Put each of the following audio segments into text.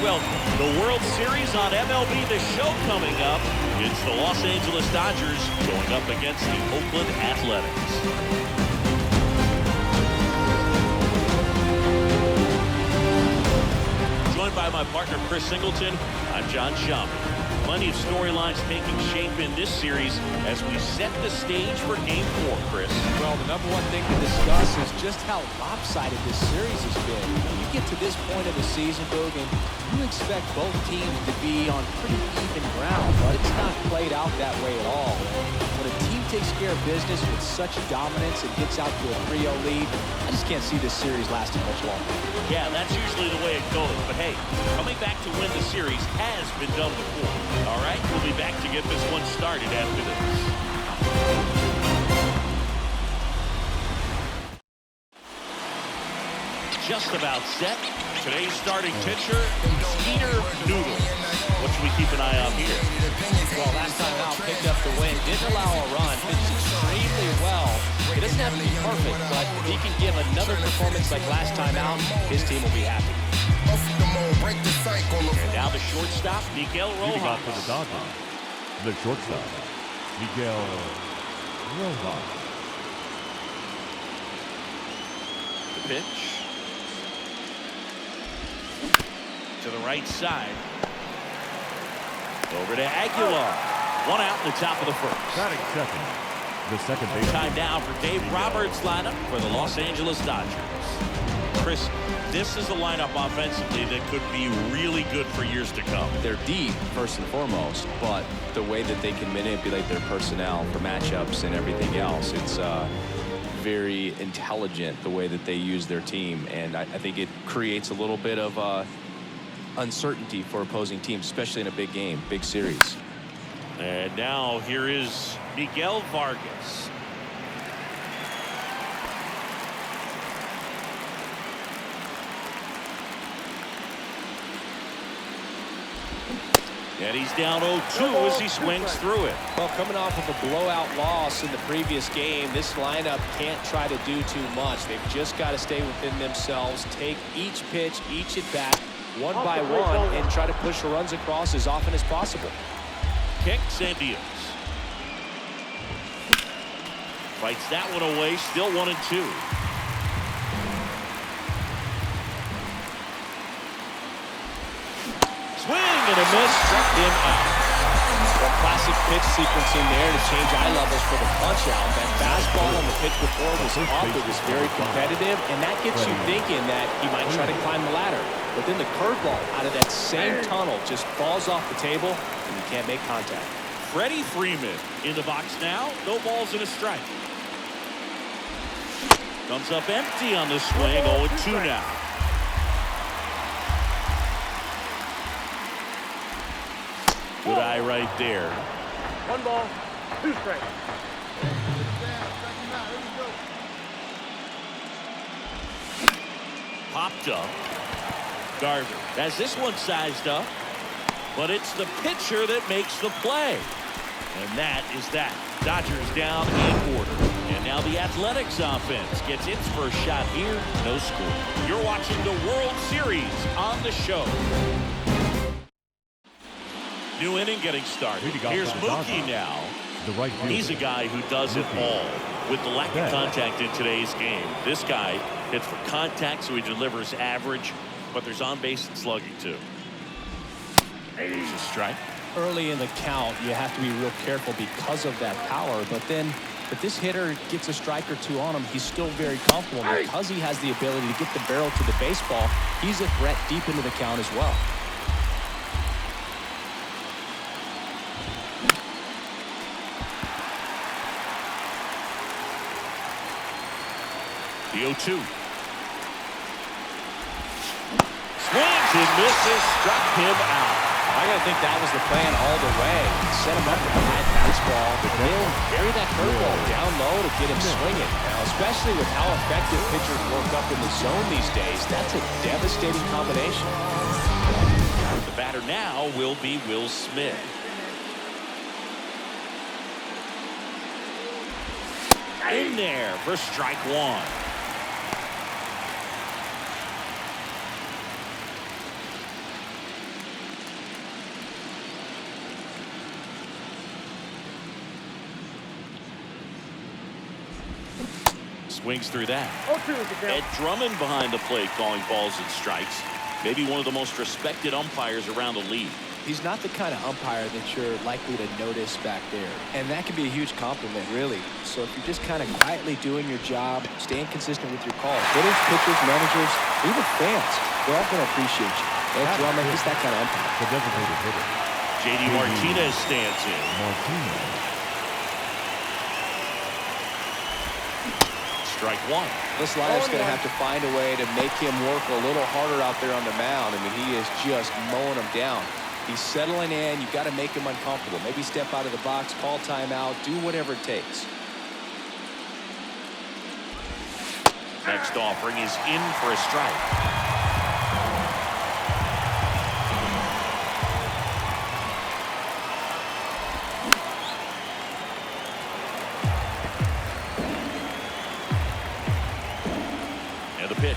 welcome. The World Series on MLB The Show coming up. It's the Los Angeles Dodgers going up against the Oakland Athletics. Joined by my partner Chris Singleton, I'm John Schaum. Plenty of storylines taking shape in this series as we set the stage for Game 4, Chris. Well, the number one thing to discuss is just how lopsided this series has been. You get to this point of the season, Boog, and you expect both teams to be on pretty even ground, but it's not played out that way at all. When a team takes care of business with such dominance and gets out to a 3-0 lead, I just can't see this series lasting much longer. Yeah, that's usually the way it goes. But hey, coming back to win the series has been done before. All right, we'll be back to get this one started after this. Just about set. Today's starting pitcher, Skeeter Noodle. What should we keep an eye on here? Well, last time out, picked up the win. Didn't allow a run. Pitched extremely well. It doesn't have to be perfect, but if he can give another performance like last time out, his team will be happy. And now the shortstop, Miguel Rojas. For the Dodgers, the shortstop, Miguel Rojas. The pitch. To the right side. Over to Aguilar. One out in the top of the first. Batting second, the second baseman. Time now for Dave Roberts' lineup for the Los Angeles Dodgers. Chris, this is a lineup offensively that could be really good for years to come. They're deep, first and foremost, but the way that they can manipulate their personnel for matchups and everything else, it's very intelligent the way that they use their team, and I think it creates a little bit of uncertainty for opposing teams, especially in a big game, big series. And now here is Miguel Vargas. And he's down 0-2 as he swings through it. Well, coming off of a blowout loss in the previous game, this lineup can't try to do too much. They've just got to stay within themselves, take each pitch, each at bat, one by one, and try to push the runs across as often as possible. Kicks and deals. Fights that one away, still 1-2. Swing and a miss, struck him out. Well, classic pitch sequencing there to change eye levels for the punch out. That fastball on the pitch before was off. It was very competitive, and that gets you thinking that he might try to climb the ladder. But then the curveball out of that same tunnel just falls off the table, and you can't make contact. Freddie Freeman in the box now. No balls and a strike. Comes up empty on the swing. 0-2 now. Good eye right there. 1 ball, 2 strikes. Popped up. Garver has this one sized up, but it's the pitcher that makes the play. And that is that. Dodgers down in order. And now the Athletics offense gets its first shot here. No score. You're watching the World Series on the show. New inning getting started. Here's Mookie now. He's a guy who does it all. With the lack of contact in today's game, this guy hits for contact, so he delivers average, but there's on base and slugging too. There's a strike. Early in the count, you have to be real careful because of that power, but then if this hitter gets a strike or two on him, he's still very comfortable. Because he has the ability to get the barrel to the baseball, he's a threat deep into the count as well. The 0-2. Swings and misses, struck him out. I gotta think that was the plan all the way. Set him up with a high fastball, but then carry that curveball down low to get him swinging. Now, especially with how effective pitchers work up in the zone these days, that's a devastating combination. The batter now will be Will Smith. In there for strike 1. swings through that. 0-2 is the count. Ed Drummond behind the plate calling balls and strikes. Maybe one of the most respected umpires around the league. He's not the kind of umpire that you're likely to notice back there. And that can be a huge compliment, really. So if you're just kind of quietly doing your job, staying consistent with your calls, hitters, pitchers, managers, even fans, they're all going to appreciate you. Ed Drummond, he's that kind of umpire. The designated hitter. JD Martinez stands in. Martinez. Strike one. This lineup's going to have to find a way to make him work a little harder out there on the mound. I mean, he is just mowing them down. He's settling in. You've got to make him uncomfortable. Maybe step out of the box, call timeout, do whatever it takes. Next offering is in for a strike. And the pitch.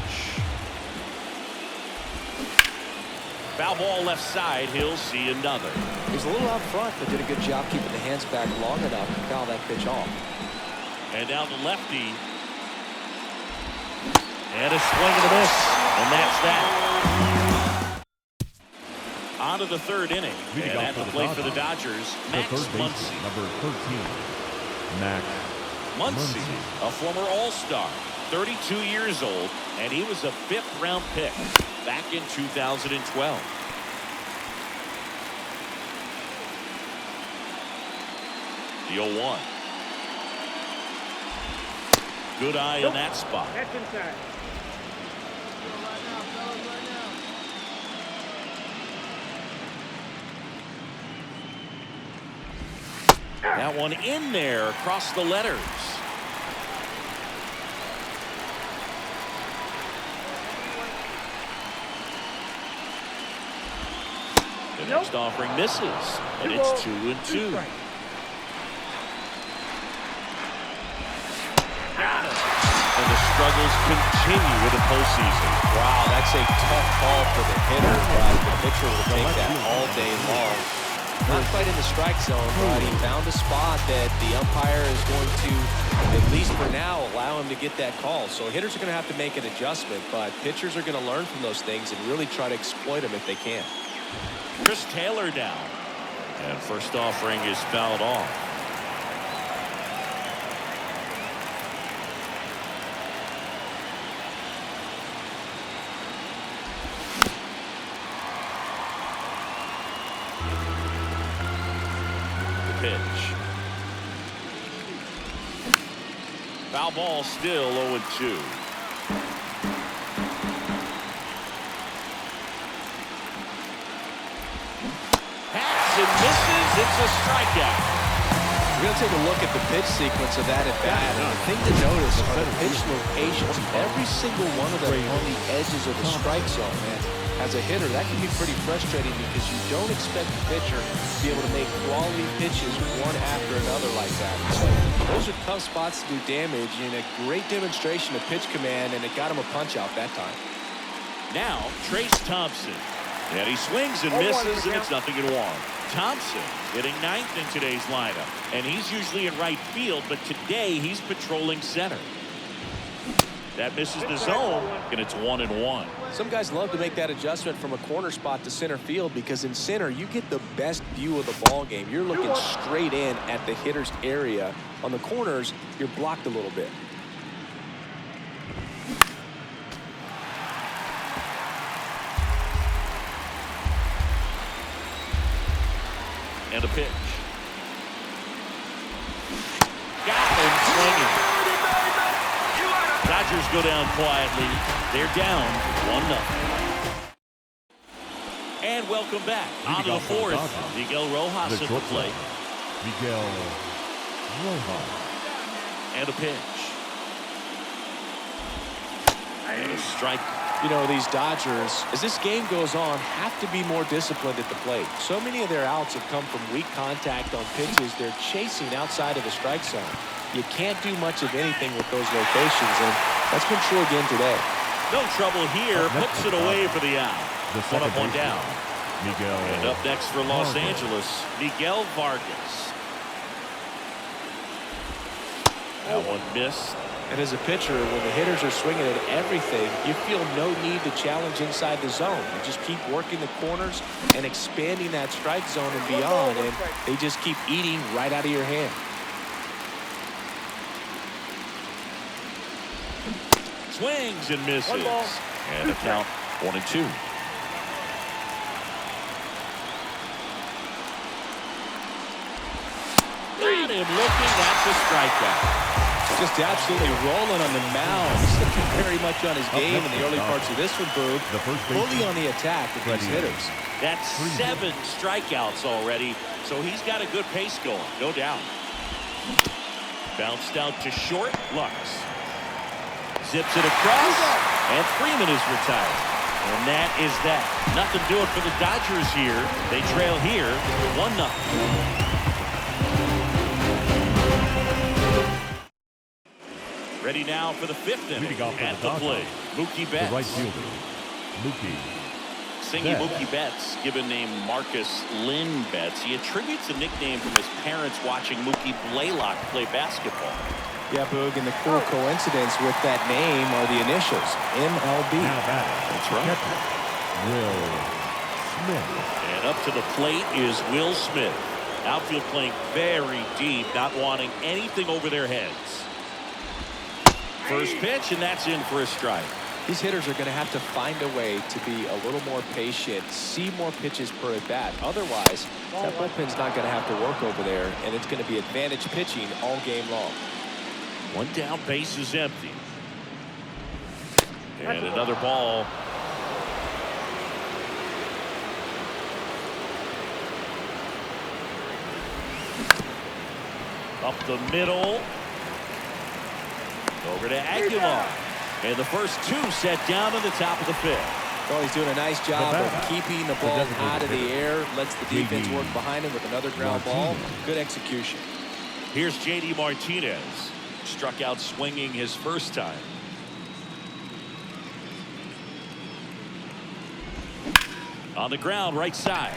Foul ball left side. He'll see another. He's a little out front, but did a good job keeping the hands back long enough to foul that pitch off. And down the lefty. And a swing and a miss. And that's that. On to the third inning. And at the plate for the Dodgers, Max Muncy. Number 13, Max Muncy, a former All-Star, 32 years old, and he was a 5th-round pick back in 2012. The 0-1. Good eye on that spot. That's inside. That one in there across the letters. The next offering misses, and it's 2-2. Got him. And the struggles continue with the postseason. Wow, that's a tough call for the hitter, but the pitcher will take that all day long. Not quite in the strike zone, but he found a spot that the umpire is going to, at least for now, allow him to get that call. So hitters are going to have to make an adjustment, but pitchers are going to learn from those things and really try to exploit them if they can. Chris Taylor down. And first offering is fouled off. Pitch. Foul ball, still 0-2. Hats and misses. It's a strikeout. We're going to take a look at the pitch sequence of that at bat. And the thing to notice are the pitch locations. Every single one of them on the edges of the strike zone, man. As a hitter, that can be pretty frustrating because you don't expect the pitcher to be able to make quality pitches one after another like that. So those are tough spots to do damage, and a great demonstration of pitch command, and it got him a punch out that time. Now, Trace Thompson. And he swings and misses, and it's 0-1. Thompson hitting 9th in today's lineup. And he's usually in right field, but today he's patrolling center. That misses the zone, and it's 1-1. Some guys love to make that adjustment from a corner spot to center field because in center, you get the best view of the ball game. You're looking straight in at the hitter's area. On the corners, you're blocked a little bit. And a pitch. Got him swinging. Dodgers go down quietly. They're down 1-0. And welcome back. On to the fourth. Miguel Rojas at the plate. Miguel Rojas. And a pitch. And a strike. You know, these Dodgers, as this game goes on, have to be more disciplined at the plate. So many of their outs have come from weak contact on pitches they're chasing outside of the strike zone. You can't do much of anything with those locations, and that's been true again today. No trouble here. Puts it away for the out. One up, one down. Miguel. And up next for Los Angeles, Miguel Vargas. That one missed. And as a pitcher, when the hitters are swinging at everything, you feel no need to challenge inside the zone. You just keep working the corners and expanding that strike zone and beyond, and they just keep eating right out of your hand. Swings and misses. And a count 1-2. Got him looking. That's a strikeout. Just absolutely rolling on the mound. He's looking very much on his game in the early parts of this one, Boog. Fully on the attack with these hitters. That's 7 strikeouts already, so he's got a good pace going, no doubt. Bounced out to short. Lux zips it across, and Freeman is retired. And that is that. Nothing doing for the Dodgers here. They trail here 1-0. Ready now for the 5th inning at the plate. Mookie Betts. The right fielder, Mookie. Singing Mookie Betts, given name Marcus Lynn Betts. He attributes a nickname from his parents watching Mookie Blaylock play basketball. Yeah, Boog, and the cool coincidence with that name are the initials, MLB. Now batting. That's right. Will Smith. And up to the plate is Will Smith. Outfield playing very deep, not wanting anything over their heads. First pitch, and that's in for a strike. These hitters are going to have to find a way to be a little more patient, see more pitches per at bat. Otherwise, that bullpen's not going to have to work over there, and it's going to be advantage pitching all game long. One down, base is empty. And another ball. Up the middle. Over to Aguilar. And the first 2 set down in the top of the 5th. Well, he's doing a nice job of keeping the ball out of the air. Lets the defense work behind him with another ground ball. Good execution. Here's J.D. Martinez. Struck out swinging his first time. On the ground, right side.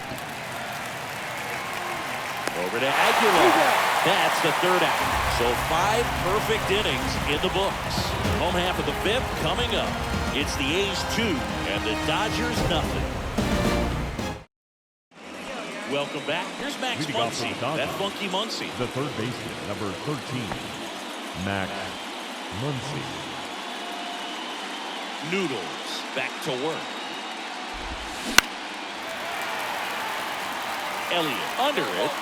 Over to Aguilar. That's the 3rd out. So 5 perfect innings in the books. Home half of the 5th coming up. It's the A's 2 and the Dodgers nothing. Welcome back. Here's Max Muncy. That funky Muncy. The third baseman, number 13, Max Muncy. Noodles back to work. Elliott under it.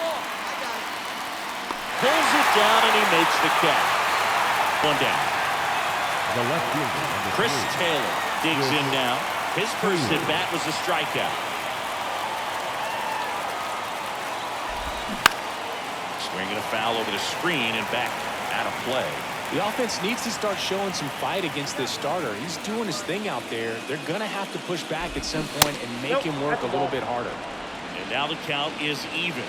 Pulls it down and he makes the catch. 1 down. The left fielder, number Chris 3. Taylor digs in now. His first at bat was a strikeout. Swinging a foul over the screen and back out of play. The offense needs to start showing some fight against this starter. He's doing his thing out there. They're going to have to push back at some point and make him work a little bit harder. And now the count is even.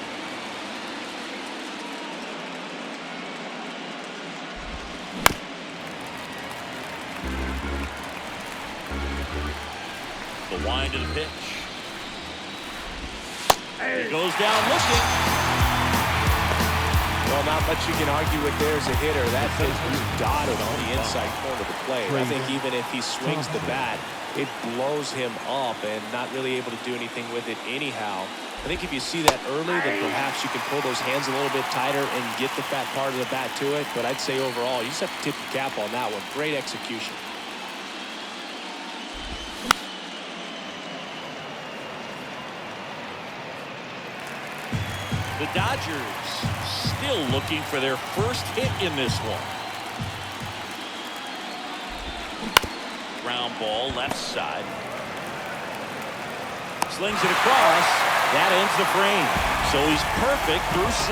The wind of the pitch. He goes down looking. Well, not much you can argue with there as a hitter. That pitch was dotted on the inside corner of the plate. I think even if he swings the bat, it blows him up and not really able to do anything with it anyhow. I think if you see that early, then perhaps you can pull those hands a little bit tighter and get the fat part of the bat to it. But I'd say overall, you just have to tip your cap on that one. Great execution. The Dodgers still looking for their first hit in this one. Ground ball left side. Slings it across. That ends the frame. So he's perfect through 6.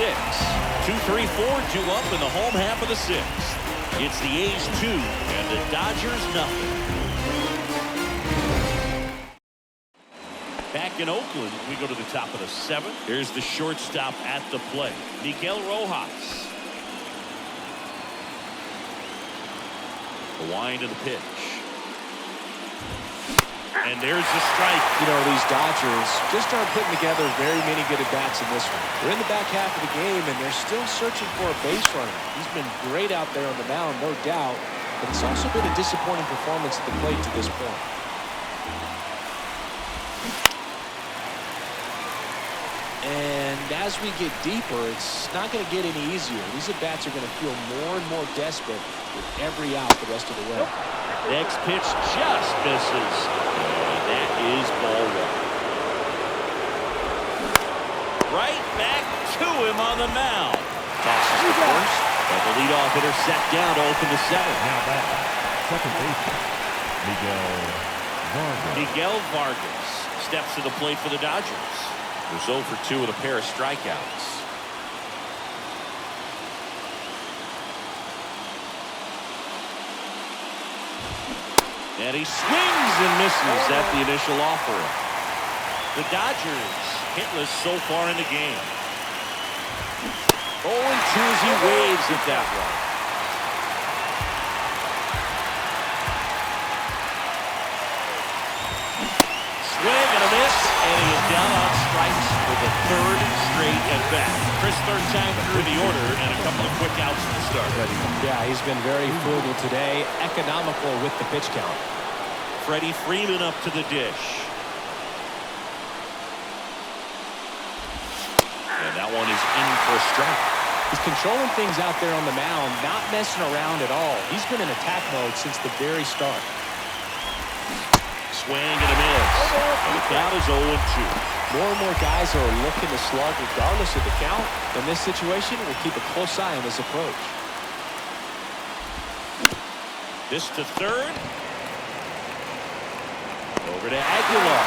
2, 3, 4, 2 up in the home half of the 6th. It's the A's 2 and the Dodgers nothing. Back in Oakland, we go to the top of the 7th. Here's the shortstop at the plate, Miguel Rojas. The wind of the pitch. And there's the strike. You know, these Dodgers just aren't putting together very many good at-bats in this one. They're in the back half of the game, and they're still searching for a base runner. He's been great out there on the mound, no doubt. but it's also been a disappointing performance at the plate to this point. And as we get deeper, it's not going to get any easier. These at-bats are going to feel more and more desperate with every out the rest of the way. Next pitch just misses. And that is ball one. Right back to him on the mound. Tosses to first, but the leadoff hitter set down to open the seventh. Now back, second baseman, Miguel Vargas. Miguel Vargas steps to the plate for the Dodgers. Was 0 for 2 with a pair of strikeouts. And he swings and misses at the initial offering. The Dodgers hitless so far in the game. 0-2 as he waves at that one. Swing and a miss, and he is down on strikes for the third straight at bat. Chris, third time through the order, and a couple of quick outs to the start. Yeah, he's been very frugal today, economical with the pitch count. Freddie Freeman up to the dish. And that one is in for a strike. He's controlling things out there on the mound, not messing around at all. He's been in attack mode since the very start. Swing and a miss. And the count is 0-2. More and more guys are looking to slug regardless of the count. In this situation, we'll keep a close eye on his approach. This to third. Over to Aguilar.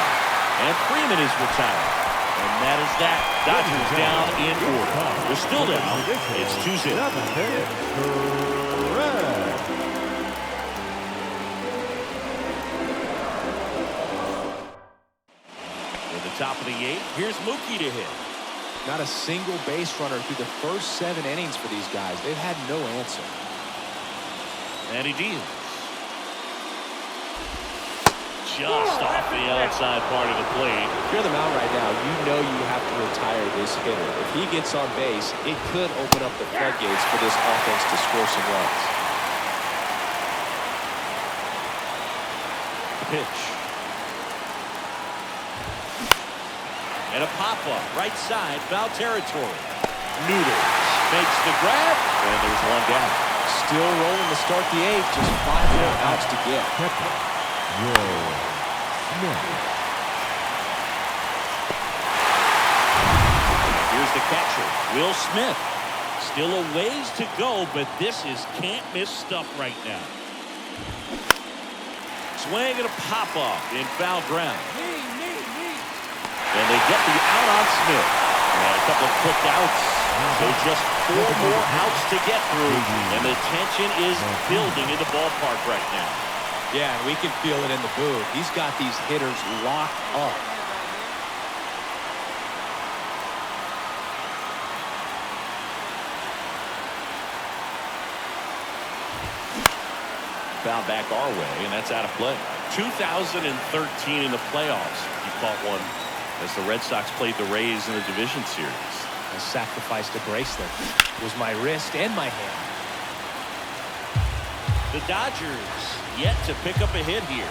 And Freeman is retired. And that is that. Dodgers down in order. They're still down. It's 2-0. At the top of the 8th, here's Mookie to hit. Not a single base runner through the first 7 innings for these guys. They've had no answer. And he deals. Just off the outside part of the plate. If you're the mound right now, you know you have to retire this hitter. If he gets on base, it could open up the floodgates for this offense to score some runs. The pitch. And a pop-up, right side, foul territory. Noodles makes the grab, and there's one down. Still rolling to start the 8th, just 5 more outs to get. Here's the catcher, Will Smith. Still a ways to go, but this is can't-miss stuff right now. Swing and a pop-off in foul ground. And they get the out on Smith. And a couple of quick outs. So just 4 more outs to get through. And the tension is building in the ballpark right now. Yeah, and we can feel it in the booth. He's got these hitters locked up. Foul back our way, and that's out of play. 2013 in the playoffs. He caught one as the Red Sox played the Rays in the division series. I sacrificed a bracelet. It was my wrist and my hand. The Dodgers yet to pick up a hit here.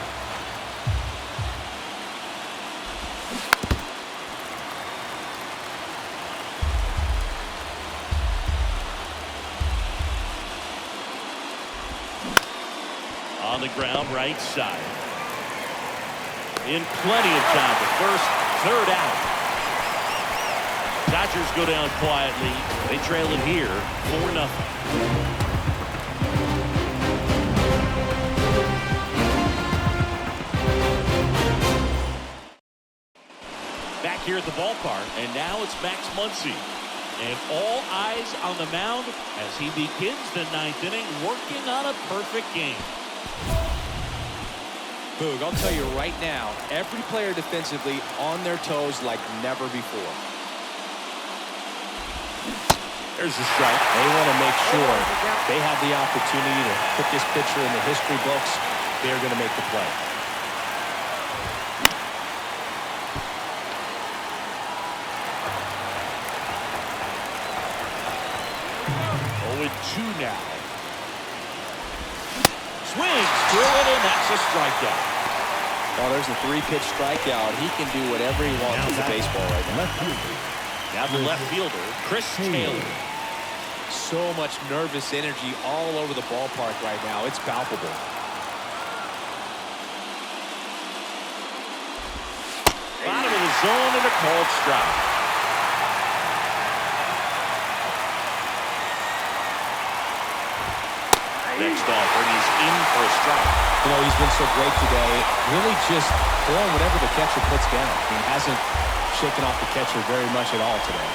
On the ground, right side. In plenty of time. The first, third out. Dodgers go down quietly. They trail it here 4-0. Back here at the ballpark, and now it's Max Muncy. And all eyes on the mound as he begins the 9th inning, working on a perfect game. Boog, I'll tell you right now, every player defensively on their toes like never before. There's a strike. They want to make sure they have the opportunity to put this pitcher in the history books. They're going to make the play. swings through it, and that's a strikeout. Oh, there's a 3-pitch strikeout. He can do whatever he wants with the baseball right now. Left fielder. Now the left fielder, Chris Taylor. So much nervous energy all over the ballpark right now. It's palpable. Bottom of the zone and a called strike. Next offer, he's in for a strike. You know, he's been so great today. Really just throwing whatever the catcher puts down. He hasn't shaken off the catcher very much at all today.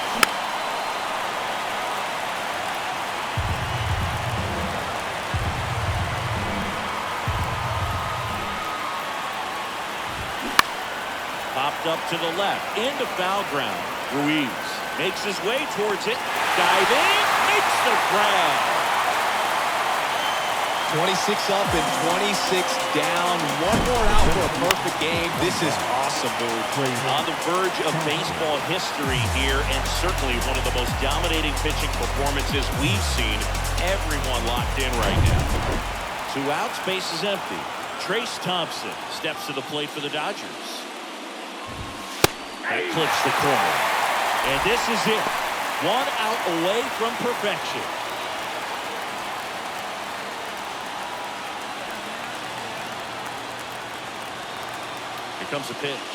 Popped up to the left, into foul ground. Ruiz makes his way towards it. Diving, makes the grab. 26 up and 26 down. One more out for a perfect game. This is awesome, dude. On the verge of baseball history here, and certainly one of the most dominating pitching performances we've seen. Everyone locked in right now. 2 outs, base is empty. Trace Thompson steps to the plate for the Dodgers. That clips the corner. And this is it. 1 out away from perfection. Here comes a pitch.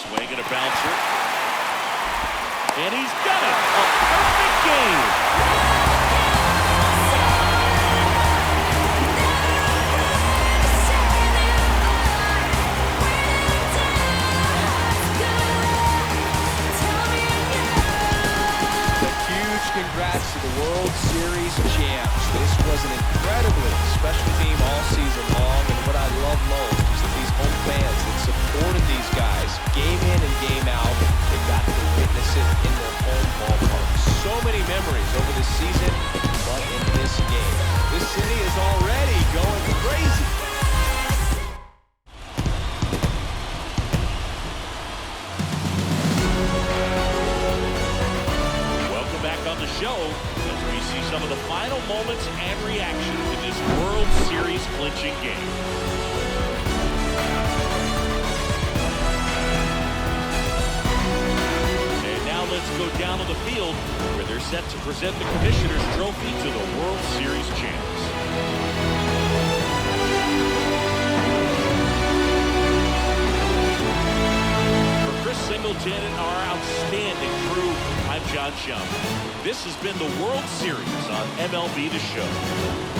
Swing and a bouncer. And he's got it. A perfect game. Congrats to the World Series champs. This was an incredibly special team all season long, and what I love most is that these home fans that supported these guys game in and game out, they got to witness it in their home ballpark. So many memories over this season, but in this game, this city is already going crazy. Show as we see some of the final moments and reaction to this World Series clinching game. And now let's go down to the field where they're set to present the Commissioner's Trophy to the World Series champs. Singleton and our outstanding crew, I'm John Shum. This has been the World Series on MLB The Show.